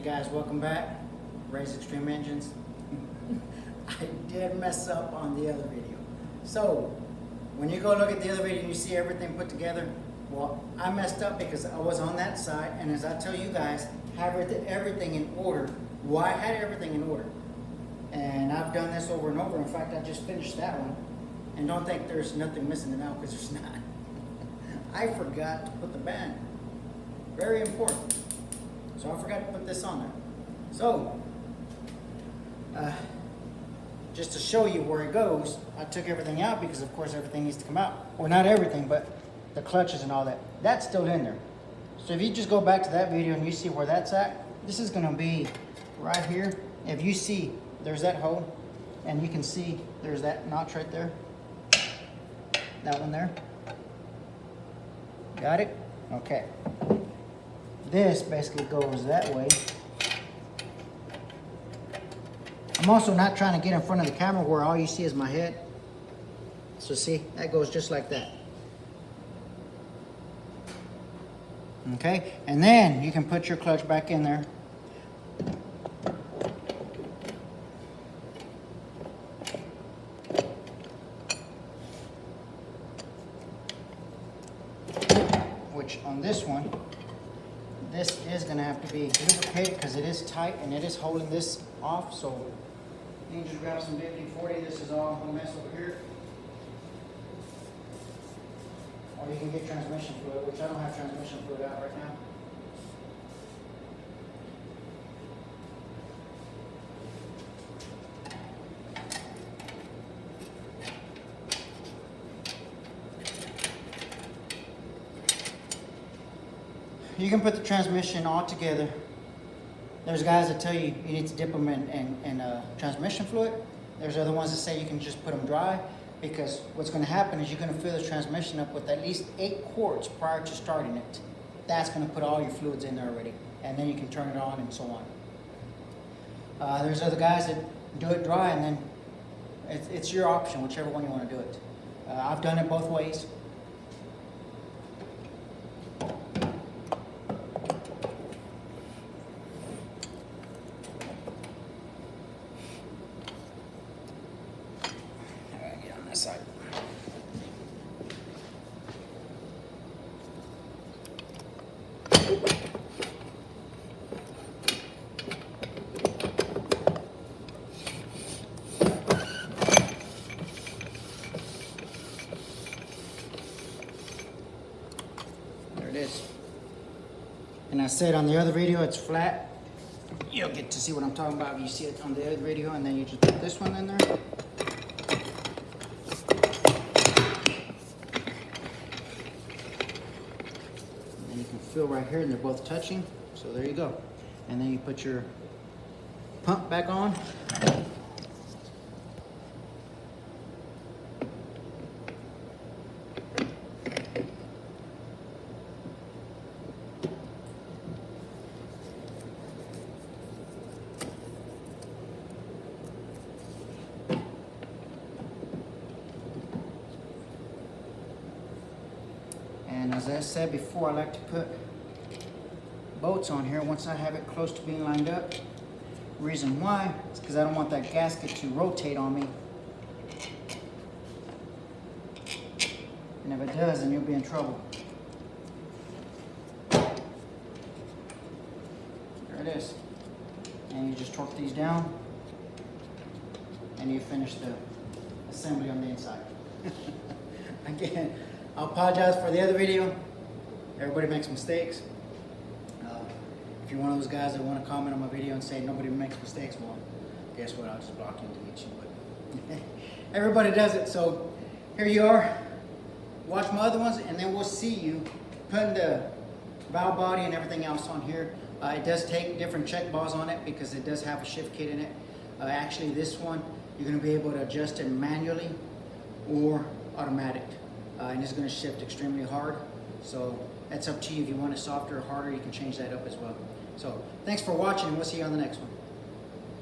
guys, welcome back. Ray's Extreme Engines. I did mess up on the other video. So, when you go look at the other video and you see everything put together, well, I messed up because I was on that side, and as I tell you guys, have everything in order. Well, I had everything in order. And I've done this over and over. In fact, I just finished that one. And don't think there's nothing missing now, because there's not. I forgot to put the band. Very important. So I forgot to put this on there. So, just to show you where it goes, I took everything out because of course everything needs to come out. Or not everything, but the clutches and all that. That's still in there. So if you just go back to that video and you see where that's at, this is gonna be right here. If you see, there's that hole, and you can see there's that notch right there. That one there. Got it? Okay. This basically goes that way. I'm also not trying to get in front of the camera where all you see is my head. So see, that goes just like that. Okay, and then you can put your clutch back in there. Which on this one, this is going to have to be lubricated because it is tight and it is holding this off. So you can just grab some th400. This is all going to mess over here. Or you can get transmission fluid, which I don't have transmission fluid out right now. You can put the transmission all together. There's guys that tell you you need to dip them in transmission fluid. There's other ones that say you can just put them dry, because what's going to happen is you're going to fill the transmission up with at least 8 quarts prior to starting it. That's going to put all your fluids in there already, and then you can turn it on and so on. There's other guys that do it dry, and then it's your option, whichever one you want to do it. I've done it both ways. Side. There it is. And I said on the other video it's flat. You'll get to see what I'm talking about if you see it on the other video, and then you just put this one in there. Feel right here, and they're both touching, so there you go. And then you put your pump back on. And as I said before, I like to put bolts on here once I have it close to being lined up. Reason why is because I don't want that gasket to rotate on me. And if it does, then you'll be in trouble. There it is. And you just torque these down, and you finish the assembly on the inside. Again, I apologize for the other video. Everybody makes mistakes. If you're one of those guys that want to comment on my video and say nobody makes mistakes, well, guess what? I'll just block you and delete you. But everybody does it. So here you are. Watch my other ones, and then we'll see you putting the valve body and everything else on here. It does take different check balls on it because it does have a shift kit in it. Actually, this one, you're going to be able to adjust it manually or automatic. And it's going to shift extremely hard. So that's up to you. If you want it softer or harder, you can change that up as well. So thanks for watching, and we'll see you on the next one.